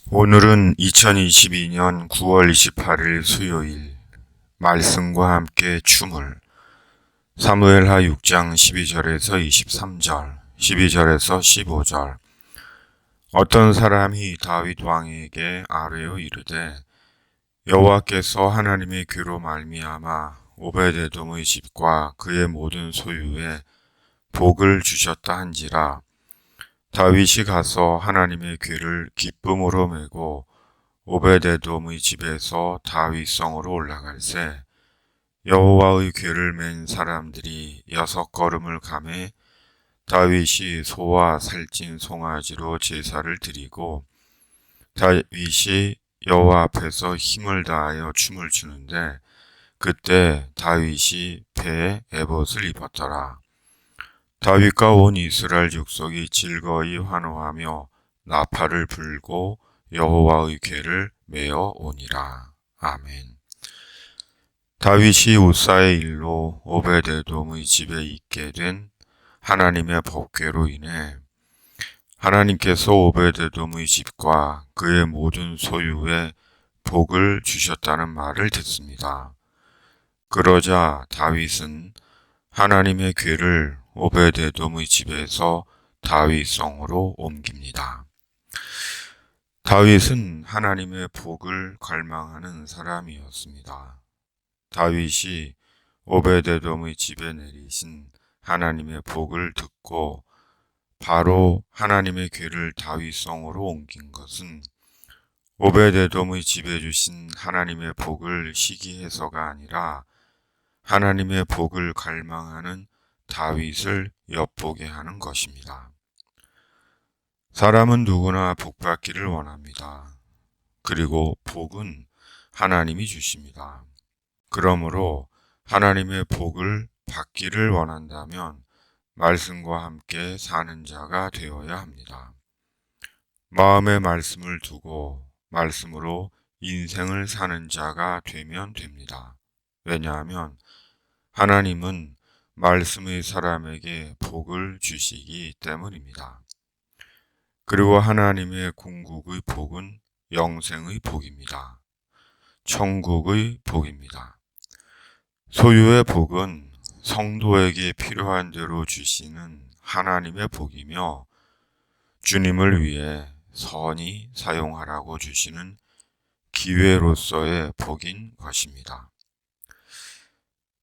오늘은 2022년 9월 28일 수요일 말씀과 함께 춤을 사무엘하 6장 12절에서 23절, 12절에서 15절. 어떤 사람이 다윗 왕에게 아뢰어 이르되 여호와께서 하나님의 귀로 말미암아 오베데돔의 집과 그의 모든 소유에 복을 주셨다 한지라. 다윗이 가서 하나님의 귀를 기쁨으로 메고 오베데돔의 집에서 다윗성으로 올라갈새 여호와의 궤를 맨 사람들이 6걸음을 가매 다윗이 소와 살찐 송아지로 제사를 드리고 다윗이 여호와 앞에서 힘을 다하여 춤을 추는데 그때 다윗이 배에 에봇을 입었더라. 다윗과 온 이스라엘 족속이 즐거이 환호하며 나팔을 불고 여호와의 궤를 메어 오니라. 아멘. 다윗이 우사의 일로 오베데돔의 집에 있게 된 하나님의 법궤로 인해 하나님께서 오베데돔의 집과 그의 모든 소유에 복을 주셨다는 말을 듣습니다. 그러자 다윗은 하나님의 궤를 오베데돔의 집에서 다윗성으로 옮깁니다. 다윗은 하나님의 복을 갈망하는 사람이었습니다. 다윗이 오베데돔의 집에 내리신 하나님의 복을 듣고 바로 하나님의 궤를 다윗성으로 옮긴 것은 오베데돔의 집에 주신 하나님의 복을 시기해서가 아니라 하나님의 복을 갈망하는 다윗을 엿보게 하는 것입니다. 사람은 누구나 복받기를 원합니다. 그리고 복은 하나님이 주십니다. 그러므로 하나님의 복을 받기를 원한다면 말씀과 함께 사는 자가 되어야 합니다. 마음에 말씀을 두고 말씀으로 인생을 사는 자가 되면 됩니다. 왜냐하면 하나님은 말씀의 사람에게 복을 주시기 때문입니다. 그리고 하나님의 궁극의 복은 영생의 복입니다. 천국의 복입니다. 소유의 복은 성도에게 필요한 대로 주시는 하나님의 복이며 주님을 위해 선히 사용하라고 주시는 기회로서의 복인 것입니다.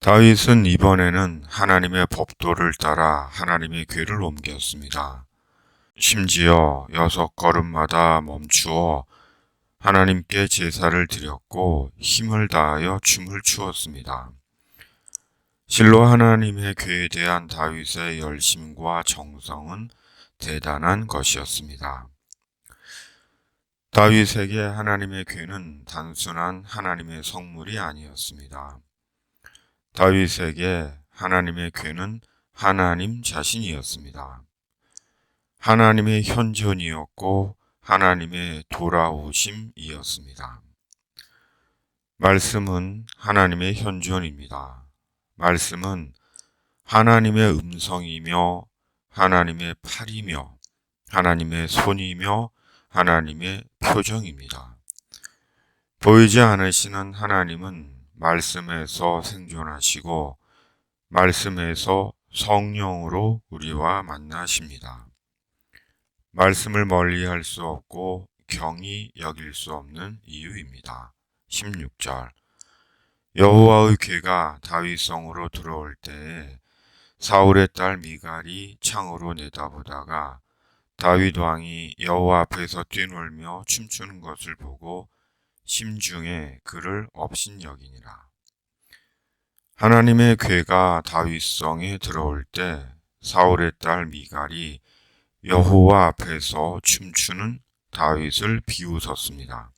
다윗은 이번에는 하나님의 법도를 따라 하나님의 궤를 옮겼습니다. 심지어 6걸음마다 멈추어 하나님께 제사를 드렸고 힘을 다하여 춤을 추었습니다. 실로 하나님의 궤에 대한 다윗의 열심과 정성은 대단한 것이었습니다. 다윗에게 하나님의 궤는 단순한 하나님의 성물이 아니었습니다. 다윗에게 하나님의 궤는 하나님 자신이었습니다. 하나님의 현존이었고 하나님의 돌아오심이었습니다. 말씀은 하나님의 현존입니다. 말씀은 하나님의 음성이며 하나님의 팔이며 하나님의 손이며 하나님의 표정입니다. 보이지 않으시는 하나님은 말씀에서 생존하시고 말씀에서 성령으로 우리와 만나십니다. 말씀을 멀리할 수 없고 경히 여길 수 없는 이유입니다. 16절. 여호와의 궤가 다윗성으로 들어올 때에 사울의 딸 미갈이 창으로 내다보다가 다윗 왕이 여호와 앞에서 뛰놀며 춤추는 것을 보고 심중에 그를 업신여기니라. 하나님의 궤가 다윗성에 들어올 때 사울의 딸 미갈이 여호와 앞에서 춤추는 다윗을 비웃었습니다.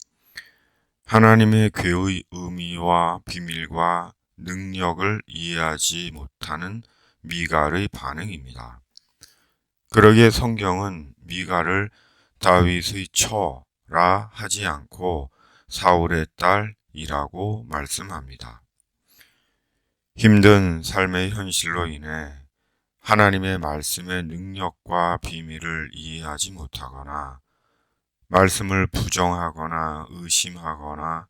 하나님의 궤의 의미와 비밀과 능력을 이해하지 못하는 미갈의 반응입니다. 그러기에 성경은 미갈을 다윗의 처라 하지 않고 사울의 딸이라고 말씀합니다. 힘든 삶의 현실로 인해 하나님의 말씀의 능력과 비밀을 이해하지 못하거나 말씀을 부정하거나 의심하거나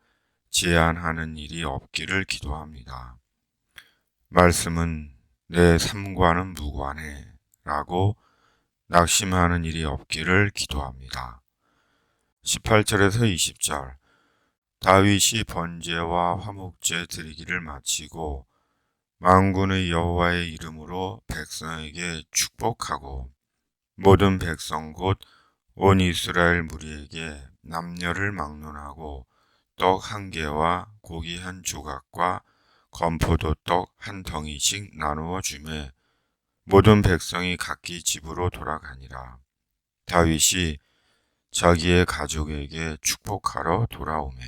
제한하는 일이 없기를 기도합니다. 말씀은 내 삶과는 무관해 라고 낙심하는 일이 없기를 기도합니다. 18절에서 20절 다윗이 번제와 화목제 드리기를 마치고 만군의 여호와의 이름으로 백성에게 축복하고 모든 백성 곧 온 이스라엘 무리에게 남녀를 막론하고 떡 한 개와 고기 한 조각과 건포도 떡 한 덩이씩 나누어 주매 모든 백성이 각기 집으로 돌아가니라. 다윗이 자기의 가족에게 축복하러 돌아오매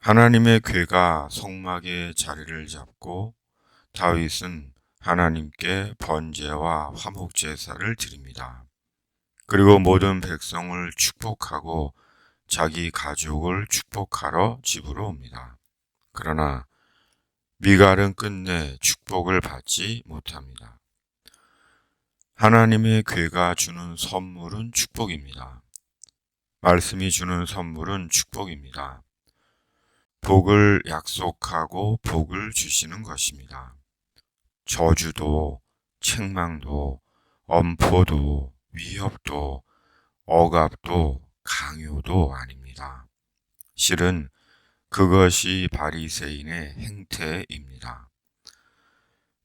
하나님의 궤가 성막에 자리를 잡고 다윗은 하나님께 번제와 화목제사를 드립니다. 그리고 모든 백성을 축복하고 자기 가족을 축복하러 집으로 옵니다. 그러나 미갈은 끝내 축복을 받지 못합니다. 하나님의 궤가 주는 선물은 축복입니다. 말씀이 주는 선물은 축복입니다. 복을 약속하고 복을 주시는 것입니다. 저주도, 책망도, 엄포도, 위협도, 억압도, 강요도 아닙니다. 실은 그것이 바리새인의 행태입니다.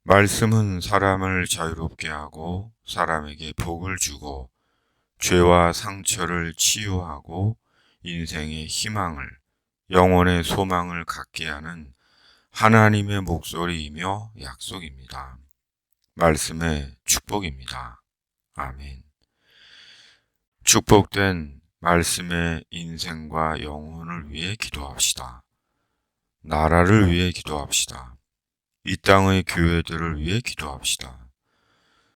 말씀은 사람을 자유롭게 하고 사람에게 복을 주고 죄와 상처를 치유하고 인생의 희망을, 영혼의 소망을 갖게 하는 하나님의 목소리이며 약속입니다. 말씀의 축복입니다. 아멘. 축복된 말씀의 인생과 영혼을 위해 기도합시다. 나라를 위해 기도합시다. 이 땅의 교회들을 위해 기도합시다.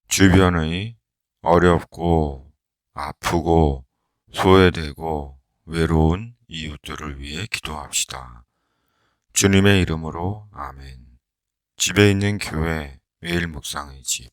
주변의 어렵고 아프고 소외되고 외로운 이웃들을 위해 기도합시다. 주님의 이름으로 아멘. 집에 있는 교회 매일 묵상의 집